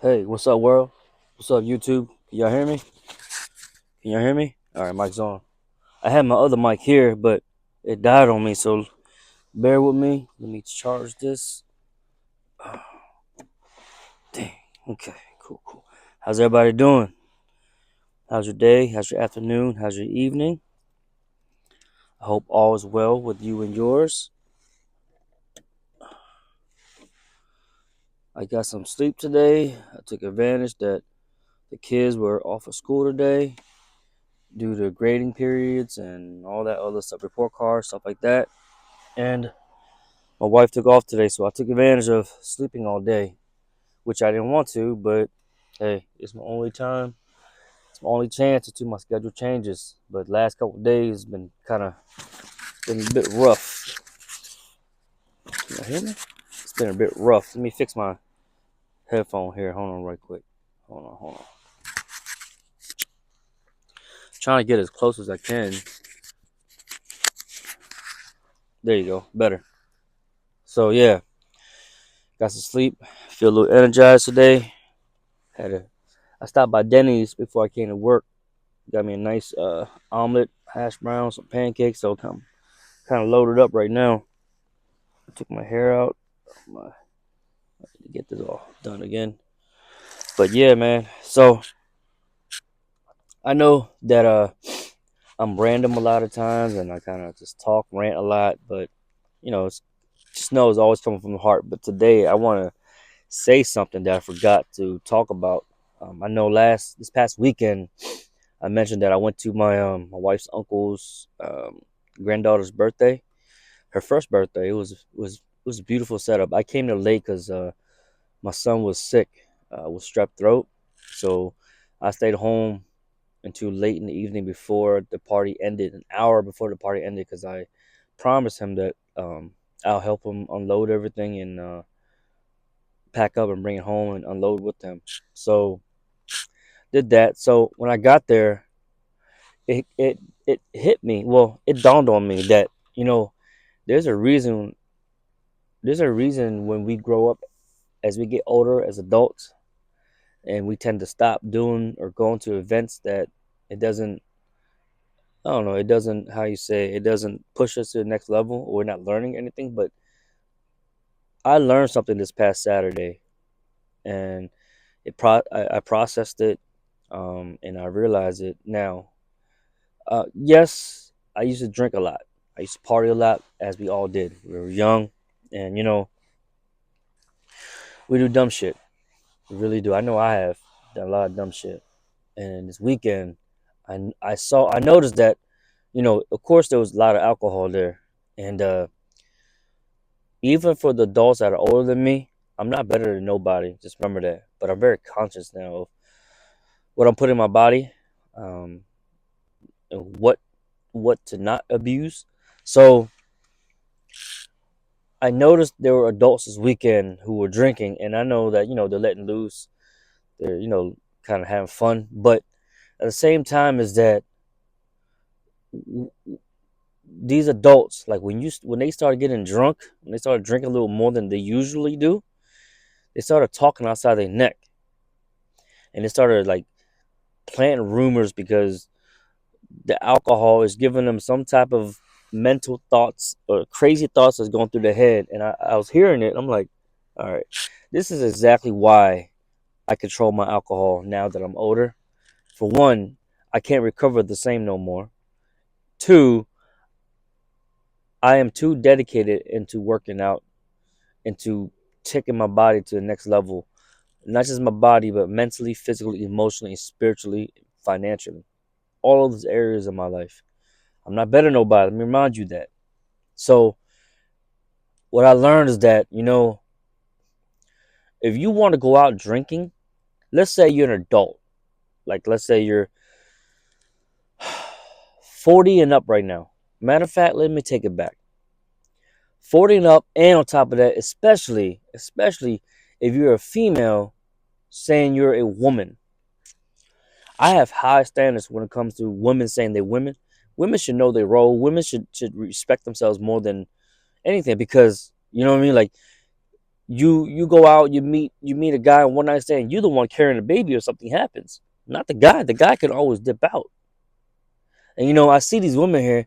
Hey, what's up, world? What's up, YouTube? Can y'all hear me? Can y'all hear me? All right, mic's on. I had my other mic here, but it died on me, so bear with me. Let me charge this. Oh, dang. Okay, cool. How's everybody doing? How's your day? How's your afternoon? How's your evening? I hope all is well with you and yours. I got some sleep today. I took advantage that the kids were off of school today due to grading periods and all that other stuff, report cards, stuff like that. And my wife took off today, so I took advantage of sleeping all day, which I didn't want to, but hey, it's my only time. It's my only chance until my schedule changes. But last couple of days been been a bit rough. Can you hear me? It's been a bit rough. Let me fix my headphone here. Hold on right quick. Hold on. Trying to get as close as I can. There you go. Better. So yeah, got some sleep. Feel a little energized today. I stopped by Denny's before I came to work. Got me a nice omelet, hash browns, some pancakes. So I'm kind of loaded up right now. I took my hair out. To get this all done again. But yeah, man. So I know that I'm random a lot of times, and I kind of just talk, rant a lot. But just know it's always coming from the heart. But today I want to say something that I forgot to talk about. I know this past weekend I mentioned that I went to my wife's uncle's granddaughter's birthday, her first birthday. It was a beautiful setup. I came there late because my son was sick with strep throat, so I stayed home until late in the evening before the party ended, an hour before the party ended, because I promised him that I'll help him unload everything and pack up and bring it home and unload with him. So did that. So when I got there, it hit me. Well, it dawned on me that there's a reason. There's a reason when we grow up, as we get older as adults, and we tend to stop doing or going to events that it doesn't. I don't know. It doesn't. How you say? It doesn't push us to the next level. Or we're not learning anything. But I learned something this past Saturday, and I processed it, and I realize it now. Yes, I used to drink a lot. I used to party a lot, as we all did. We were young, and we do dumb shit. We really do. I know I have done a lot of dumb shit. And this weekend, I noticed that, of course, there was a lot of alcohol there, and even for the adults that are older than me, I'm not better than nobody. Just remember that. But I'm very conscious now of what I'm putting in my body, um, and what to not abuse. So I noticed there were adults this weekend who were drinking, and I know that they're letting loose, they're kind of having fun, but at the same time is that these adults, like when they started getting drunk, when they started drinking a little more than they usually do, they started talking outside their neck, and they started like planting rumors because the alcohol is giving them some type of mental thoughts or crazy thoughts that's going through their head. And I was hearing it. I'm like, all right, this is exactly why I control my alcohol now that I'm older. For one, I can't recover the same no more. Two, I am too dedicated into working out, into taking my body to the next level. Not just my body, but mentally, physically, emotionally, spiritually, financially. All of those areas of my life. I'm not better than nobody. Let me remind you that. So what I learned is that, if you want to go out drinking, let's say you're an adult. Like let's say you're 40 and up right now. Matter of fact, let me take it back. 40 and up, and on top of that, especially if you're a female saying you're a woman. I have high standards when it comes to women saying they're women. Women should know their role. Women should respect themselves more than anything, because you know what I mean? Like You go out, you meet a guy on one night stand, you the one carrying the baby or something happens. Not the guy. The guy can always dip out. And I see these women here.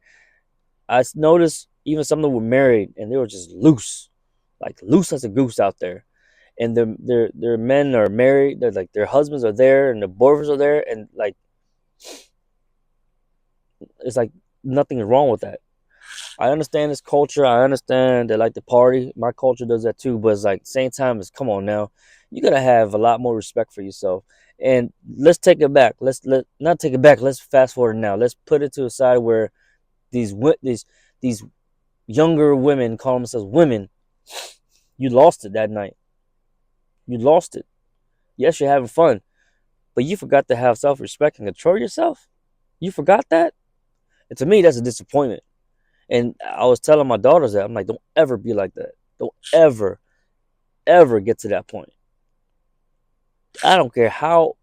Noticed even some of them were married and they were just loose, like loose as a goose out there. And their men are married. They're like their husbands are there and their boyfriends are there, and like it's like nothing is wrong with that. I understand this culture. I understand they like to party. My culture does that too. But it's like same time as come on now, you gotta have a lot more respect for yourself. And let's take it back. Let not take it back. Let's fast forward now. Let's put it to a side where these younger women call themselves women. You lost it that night. You lost it. Yes, you're having fun, but you forgot to have self respect and control yourself. You forgot that. And to me, that's a disappointment. And I was telling my daughters that I'm like, don't ever be like that. Don't ever get to that point. I don't care how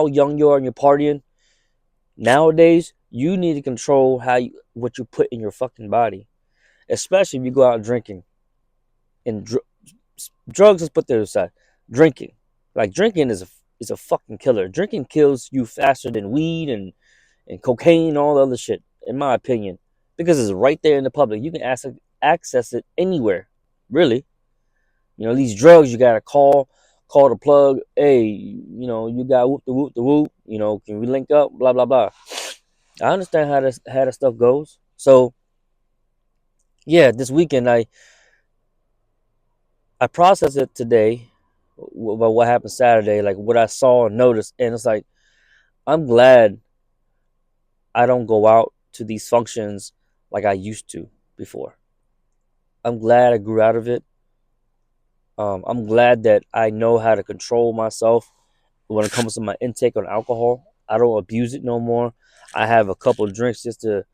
young you are and you're partying. Nowadays, you need to control what you put in your fucking body, especially if you go out drinking and drugs. Let's put that aside. Drinking, like drinking is a fucking killer. Drinking kills you faster than weed and cocaine and all the other shit, in my opinion, because it's right there in the public. You can access it anywhere, really. These drugs you gotta call the plug. Hey, you got whoop the whoop. Can we link up? Blah blah blah. I understand how this stuff goes. So yeah, this weekend I processed it today about what happened Saturday, like what I saw and noticed, and it's like I'm glad I don't go out to these functions like I used to before. I'm glad I grew out of it. I'm glad that I know how to control myself when it comes to my intake on alcohol. I don't abuse it no more. I have a couple of drinks just to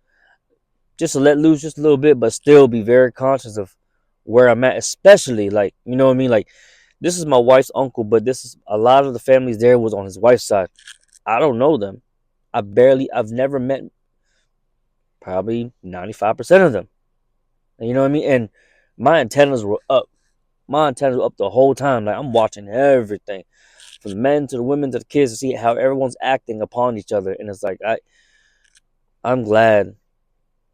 let loose just a little bit, but still be very conscious of where I'm at, especially like what I mean. Like this is my wife's uncle, but this is a lot of the families there was on his wife's side. I don't know them. I've never met probably 95% of them. You know what I mean? And my antennas were up. My antennas were up the whole time. Like I'm watching everything, from the men to the women to the kids, to see how everyone's acting upon each other. And it's like I'm glad.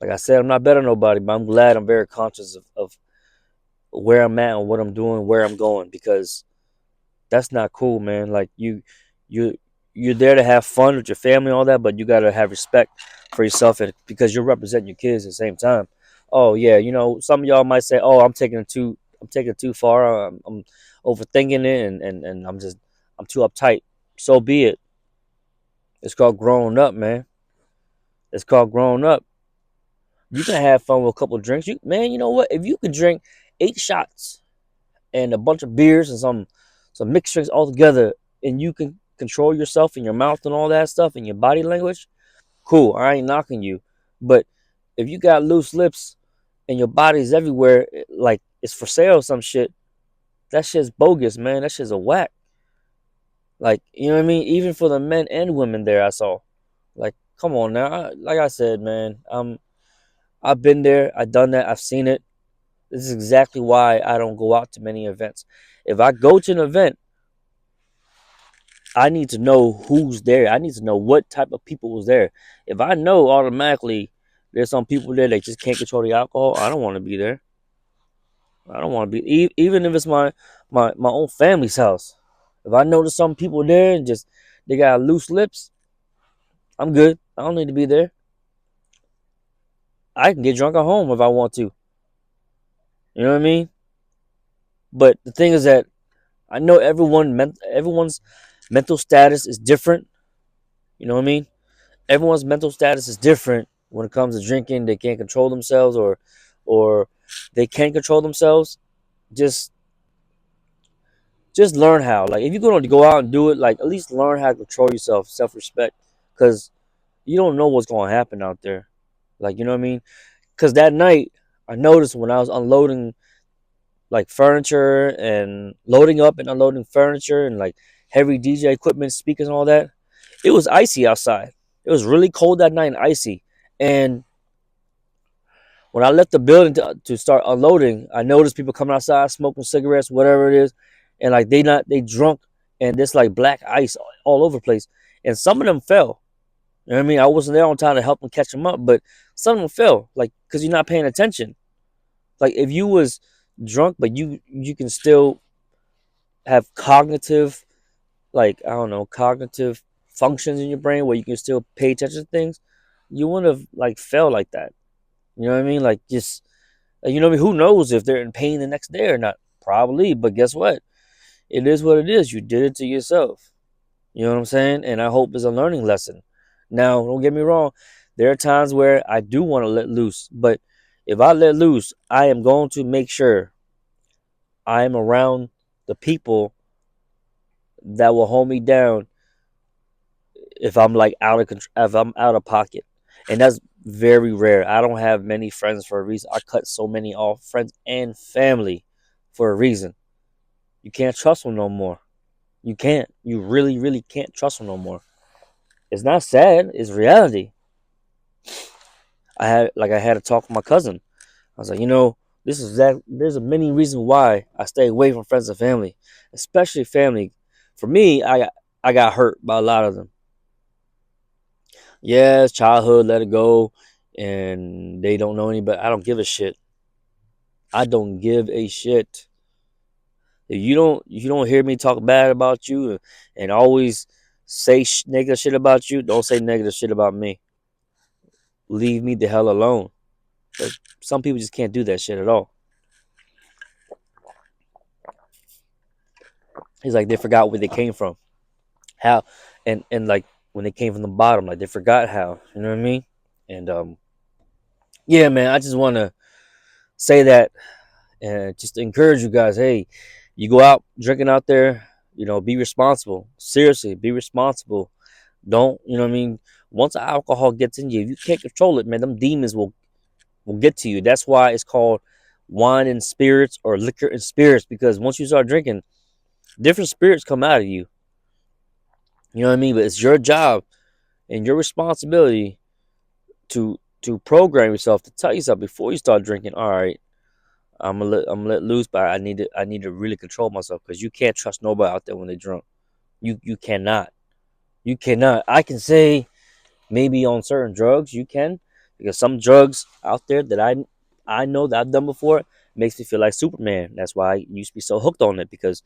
Like I said, I'm not better than nobody, but I'm glad I'm very conscious of where I'm at and what I'm doing, where I'm going, because that's not cool, man. Like you you're there to have fun with your family and all that, but you gotta have respect for yourself, and because you're representing your kids at the same time. Oh yeah, some of y'all might say, "Oh, I'm taking it too far. I'm overthinking it, and I'm too uptight." So be it. It's called growing up, man. It's called growing up. You can have fun with a couple of drinks. You know what? If you could drink 8 shots and a bunch of beers and some mixed drinks all together, and you can control yourself and your mouth and all that stuff and your body language, cool. I ain't knocking you, but if you got loose lips and your body's everywhere, like it's for sale or some shit, that shit's bogus, man. That shit's a whack. Like you know what I mean? Even for the men and women there, I saw. Like, come on now. Like I said, man, I've been there. I've done that. I've seen it. This is exactly why I don't go out to many events. If I go to an event, I need to know who's there. I need to know what type of people was there. If I know automatically there's some people there that just can't control the alcohol, I don't want to be there. I don't want to be even if it's my own family's house. If I know there's some people there and just they got loose lips, I'm good. I don't need to be there. I can get drunk at home if I want to. You know what I mean? But the thing is that I know everyone's mental status is different. You know what I mean? Everyone's mental status is different when it comes to drinking. They can't control themselves, or they can control themselves. Just just learn how. Like if you're going to go out and do it, like at least learn how to control yourself, self respect, because you don't know what's going to happen out there. Like you know what I mean? Because that night I noticed when I was unloading like furniture and loading up and unloading furniture and like heavy DJ equipment, speakers and all that, it was icy outside. It was really cold that night and icy. And When I left the building to start unloading, I noticed people coming outside smoking cigarettes, whatever it is, and like they drunk, and there's like black ice all over the place, and some of them fell. You know what I mean? I wasn't there on time to help them catch them up, but some of them fell, like because you're not paying attention. Like if you was drunk, but you can still have cognitive, like I don't know, cognitive functions in your brain where you can still pay attention to things, you wouldn't have like fell like that. You know what I mean? Like just you know what I mean? Who knows if they're in pain the next day or not? Probably, but guess what? It is what it is. You did it to yourself. You know what I'm saying? And I hope it's a learning lesson. Now, don't get me wrong. There are times where I do want to let loose, but if I let loose, I am going to make sure I am around the people that will hold me down if I'm like out of control, if I'm out of pocket, and that's very rare. I don't have many friends for a reason. I cut so many off, friends and family, for a reason. You can't trust them no more. You can't. You really, really can't trust them no more. It's not sad. It's reality. I had a talk with my cousin. I was like, this is that. There's a many reasons why I stay away from friends and family, especially family. For me, I got hurt by a lot of them. Yes, childhood, let it go, and they don't know any. But I don't give a shit. I don't give a shit. If you don't hear me talk bad about you and always say negative shit about you, don't say negative shit about me. Leave me the hell alone. But some people just can't do that shit at all. It's like they forgot where they came from, how, and like when they came from the bottom, like they forgot how. You know what I mean? And yeah, man, I just want to say that and just encourage you guys. Hey, you go out drinking out there, be responsible. Seriously, be responsible. Don't, you know what I mean? Once alcohol gets in you, if you can't control it, man, them demons will get to you. That's why it's called wine and spirits or liquor and spirits, because once you start drinking, different spirits come out of you. You know what I mean? But it's your job and your responsibility to program yourself, to tell yourself before you start drinking, all right, I'm gonna let loose, but I need to really control myself, because you can't trust nobody out there when they're drunk. You cannot. You cannot. I can say maybe on certain drugs you can, because some drugs out there that I know that I've done before makes me feel like Superman. That's why I used to be so hooked on it, because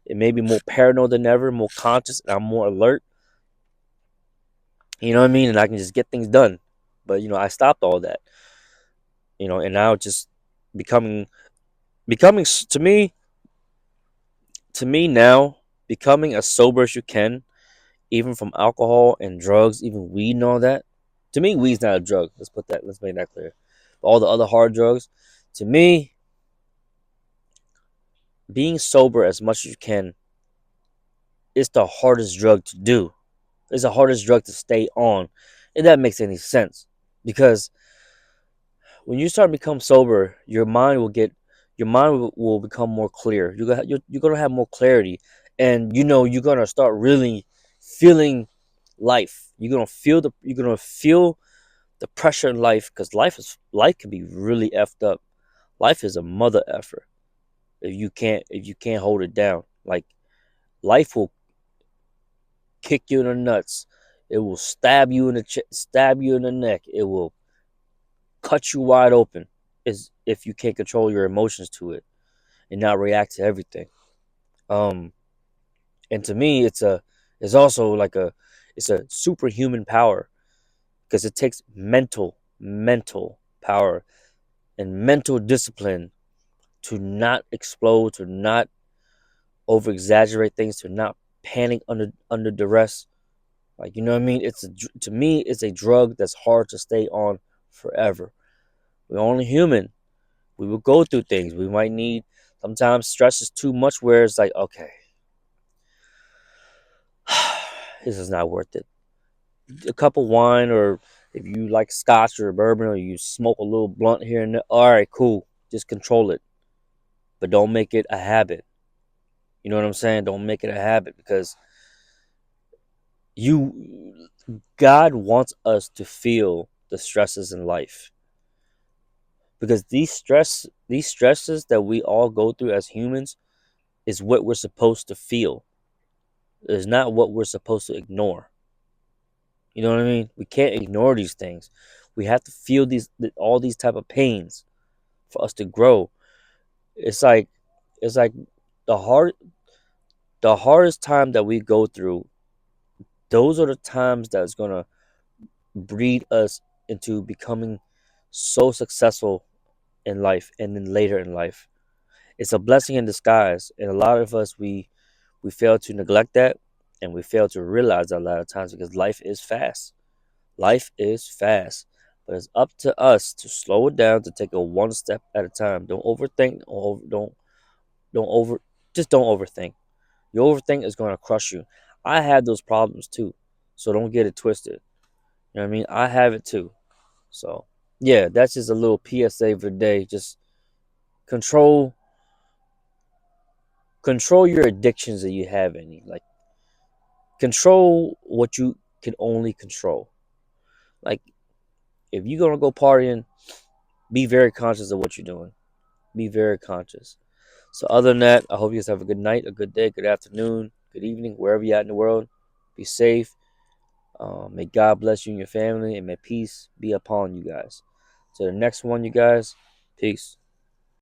it made me more paranoid than ever, more conscious, and I'm more alert. You know what I mean? And I can just get things done. But I stopped all that. And now just becoming becoming to me now, becoming as sober as you can, even from alcohol and drugs, even weed and all that. To me, weed's not a drug. Let's make that clear. All the other hard drugs, to me, being sober as much as you can is the hardest drug to do. It's the hardest drug to stay on. If that makes any sense. Because when you start to become sober, your mind will become more clear. You're gonna have more clarity, and you're gonna start really feeling life. You're gonna feel the pressure in life, because life can be really effed up. Life is a mother effer if you can't hold it down. Like life will kick you in the nuts. It will stab you in the neck. It will cut you wide open, is if you can't control your emotions to it and not react to everything. Um, and to me, it's also like it's a superhuman power, because it takes mental power and mental discipline to not explode, to not over exaggerate things, to not panic under duress. Like, you know what I mean? To me, it's a drug that's hard to stay on forever. We're only human. We will go through things. We might need, sometimes stress is too much where it's like, okay, this is not worth it. A cup of wine, or if you like scotch or bourbon, or you smoke a little blunt here and there, all right, cool. Just control it. But don't make it a habit. You know what I'm saying? Don't make it a habit, because you God wants us to feel the stresses in life. because these stresses that we all go through as humans is what we're supposed to feel. It's not what we're supposed to ignore. You know what I mean? We can't ignore these things. We have to feel all these type of pains for us to grow. It's like it's like the hard the hardest time that we go through, those are the times that's gonna breed us into becoming so successful in life and then later in life. It's a blessing in disguise. And a lot of us we fail to neglect that, and we fail to realize that a lot of times, because life is fast. Life is fast. But it's up to us to slow it down, to take it one step at a time. Don't overthink. Don't over just don't overthink. Your overthink is gonna crush you. I have those problems too. So don't get it twisted. You know what I mean? I have it too. So yeah, that's just a little PSA for the day. Just control control your addictions that you have any. Like, control what you can only control. Like, if you're gonna go partying, be very conscious of what you're doing. Be very conscious. So other than that, I hope you guys have a good night, a good day, good afternoon, good evening, wherever you're at in the world. Be safe. May God bless you and your family, and may peace be upon you guys. So the next one, you guys, peace.